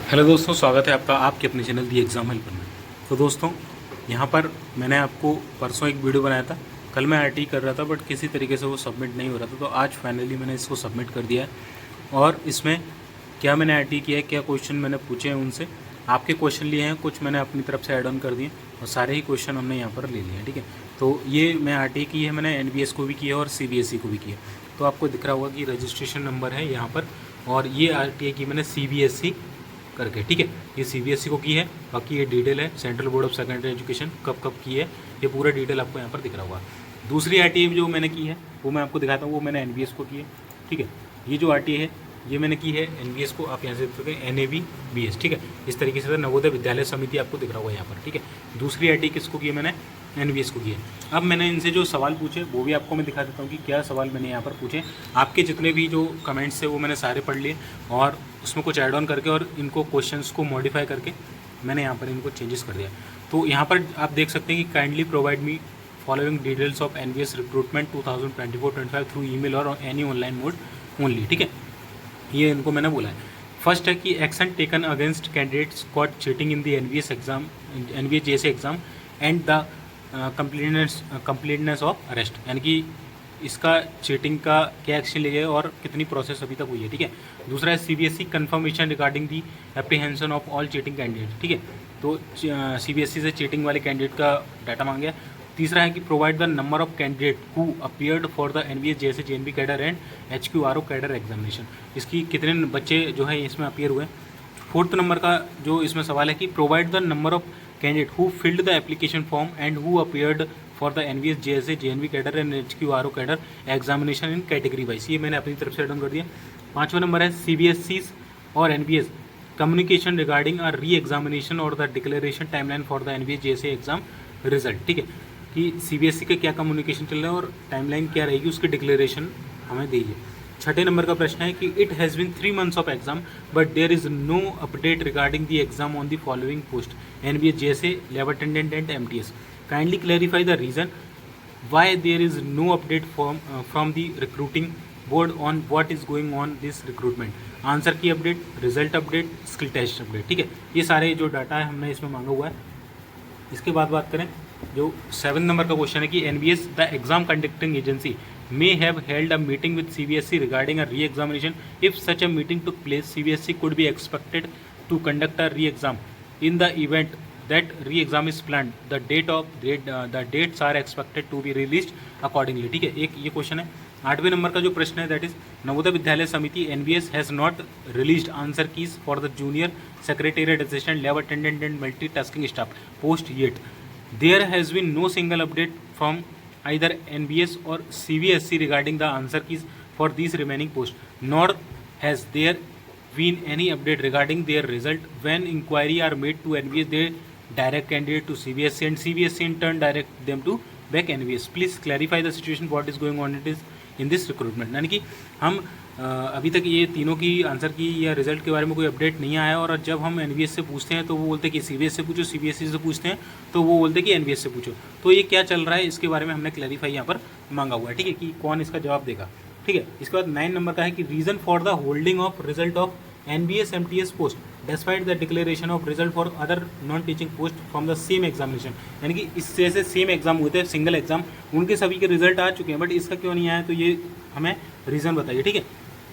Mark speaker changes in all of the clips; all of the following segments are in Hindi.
Speaker 1: हेलो दोस्तों, स्वागत है आपका आपके अपने चैनल दी एग्ज़ाम हेल्पर में। तो दोस्तों, यहाँ पर मैंने आपको परसों एक वीडियो बनाया था। कल मैं आरटी कर रहा था बट किसी तरीके से वो सबमिट नहीं हो रहा था, तो आज फाइनली मैंने इसको सबमिट कर दिया है। और इसमें क्या मैंने आरटी किया है, क्या क्वेश्चन मैंने पूछे हैं उनसे, आपके क्वेश्चन लिए हैं, कुछ मैंने अपनी तरफ से ऐड ऑन कर दिए और सारे ही क्वेश्चन हमने यहाँ पर ले लिए हैं। ठीक है, तो ये मैं आरटी की है, मैंने एनबीएस को भी किया और सीबीएसई को भी किया। तो आपको दिख रहा होगा कि रजिस्ट्रेशन नंबर है यहाँ पर, और ये आरटीआई की मैंने सीबीएसई करके। ठीक है, ये सीबीएसई को की है, बाकी ये डिटेल है central board of secondary education कब कब की है, ये पूरा डिटेल आपको यहाँ पर दिख रहा होगा। दूसरी आरटीआई जो मैंने की है वो मैं आपको दिखाता हूँ, वो मैंने एनबीएस को की है। ठीक है, ये जो आरटीआई है ये मैंने की है एनबीएस को, आप यहाँ से देख सकते हैं NAVBS। ठीक है, इस तरीके से नवोदय विद्यालय समिति आपको दिख रहा होगा यहाँ पर। ठीक है, दूसरी आरटीआई किसको की है, मैंने एनबीएस को की है। अब मैंने इनसे जो सवाल पूछे वो भी आपको मैं दिखा देता हूँ कि क्या सवाल मैंने यहाँ पर पूछे। आपके जितने भी जो कमेंट्स थे वो मैंने सारे पढ़ लिए और उसमें कुछ ऐड ऑन करके और इनको क्वेश्चंस को मॉडिफाई करके मैंने यहाँ पर इनको चेंजेस कर दिया। तो यहाँ पर आप देख सकते हैं कि kindly provide me following details of NBS recruitment 2024-25 through email और एनी ऑनलाइन मोड ओनली। ठीक है, ये इनको मैंने बोला है। फर्स्ट है कि action taken against candidates caught cheating in the NBS exam, NBS जैसे exam and the completeness of arrest, यानी कि इसका चीटिंग का क्या एक्शन लिए गए और कितनी प्रोसेस अभी तक हुई है। ठीक है, दूसरा है CBSE confirmation regarding the apprehension of all cheating candidate. ठीक है, तो सीबीएसई से चीटिंग वाले कैंडिडेट का डाटा मांग गया। तीसरा है कि provide the number of candidate who appeared for the NBS जैसे JNB cadre and HQRO cadre examination, इसकी कितने बच्चे जो है इसमें अपीयर हुए। फोर्थ नंबर का जो इसमें सवाल है कि provide the number of candidate who filled the application form and who appeared for the NBS जैसे JNB cadre and HQRO cadre examination in category wise, ये मैंने अपनी तरफ से एड ऑन कर दिया। पाँचवा नंबर है सीबीएसई और एनबीएस कम्युनिकेशन रिगार्डिंग अ री एग्जामिनेशन और the declaration timeline for the NBS जैसे एग्जाम रिजल्ट। ठीक है, कि सीबीएसई का क्या कम्युनिकेशन चल रहा है और टाइमलाइन क्या रहेगी, उसकी डिक्लेरेशन हमें दीजिए। छठे नंबर का प्रश्न है कि it has been 3 months of exam but there is no update regarding the exam on the following post NBS जैसे lab attendant and MTS, kindly clarify the reason why there is no update from the recruiting board on what is going on this recruitment, answer key update, result update, skill test update. ठीक है, ये सारे जो डाटा है हमने इसमें मांगा हुआ है। इसके बाद बात करें जो 7 नंबर का क्वेश्चन है कि NBS the exam conducting agency may have held a meeting with CBSE regarding a re-examination. If such a meeting took place, CBSE could be expected to conduct a re-exam. In the event that re-exam is planned, the dates are expected to be released accordingly. ठीक है, एक ये क्वेश्चन है। 8वें नंबर का जो प्रश्न है दैट इज नवोदय विद्यालय समिति NBS has not released answer keys for the junior secretariat assistant lab attendant and multitasking staff post yet. There has been no single update from either NBS or CBSE regarding the answer keys for these remaining posts, nor has there been any update regarding their result. When inquiry are made to NBS, they direct candidate to CBSE and CBSE in turn direct them to back NBS. Please clarify the situation, what is going on it is in this recruitment. यानी कि हम अभी तक ये तीनों की आंसर की या रिजल्ट के बारे में कोई अपडेट नहीं आया, और जब हम एनबीएस से पूछते हैं तो वो बोलते हैं कि सीबीएस से पूछो, सीबीएसई से पूछते हैं तो वो बोलते हैं कि एनबीएस से पूछो। तो ये क्या चल रहा है इसके बारे में हमने क्लैरिफाई यहाँ पर मांगा हुआ है। ठीक है, कि कौन इसका जवाब देगा। ठीक है, इसके बाद 9 नंबर का है कि reason for the holding of result of NBS MTS post despite the declaration of result for other non teaching post from the same examination, यानी कि इससे से सेम एग्जाम हुए थे, सिंगल एग्जाम, उनके सभी के रिजल्ट आ चुके हैं बट इसका क्यों नहीं आया, तो ये हमें रीज़न बताइए। ठीक है,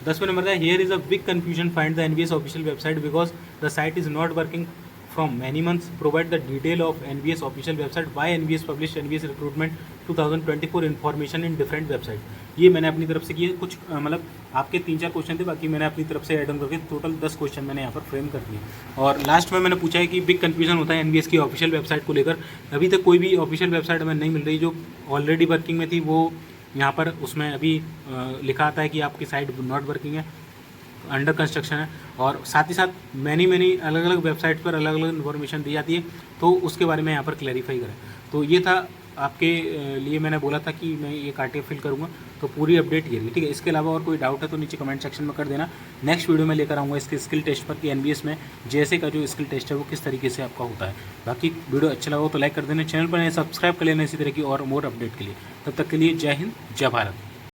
Speaker 1: 10वें नंबर का here is a big confusion find the NBS official website because the site is not working from many months, provide the detail of NBS official website, why NBS publish NBS recruitment 2024 information in different website. ये मैंने अपनी तरफ से किए कुछ, मतलब आपके 3-4 क्वेश्चन थे, बाकी मैंने अपनी तरफ से ऐड ऑन करके टोटल 10 क्वेश्चन मैंने यहाँ पर फ्रेम कर दिए। और लास्ट में मैंने पूछा है कि बिग कन्फ्यूजन होता है एनबीएस की ऑफिशियल वेबसाइट को लेकर, अभी तक कोई भी ऑफिशियल वेबसाइट हमें नहीं मिल रही, जो ऑलरेडी वर्किंग में थी वो यहाँ पर उसमें अभी लिखा आता है कि आपकी साइट नॉट वर्किंग है, अंडर कंस्ट्रक्शन है, और साथ ही साथ मैनी अलग अलग वेबसाइट पर अलग अलग इन्फॉर्मेशन दी जाती है, तो उसके बारे में यहाँ पर क्लैरिफाई करें। तो ये था आपके लिए, मैंने बोला था कि मैं ये आर्टिकल फिल करूँगा, तो पूरी अपडेट ये रही। ठीक है, इसके अलावा और कोई डाउट है तो नीचे कमेंट सेक्शन में कर देना। नेक्स्ट वीडियो में लेकर आऊँगा इसके स्किल टेस्ट पर कि एनबीएस में जैसे का जो स्किल टेस्ट है वो किस तरीके से आपका होता है। बाकी वीडियो अच्छा लगा हो तो लाइक कर देना, चैनल पर सब्सक्राइब कर लेना इसी तरह की और मोर अपडेट के लिए। तब तक के लिए जय हिंद, जय भारत।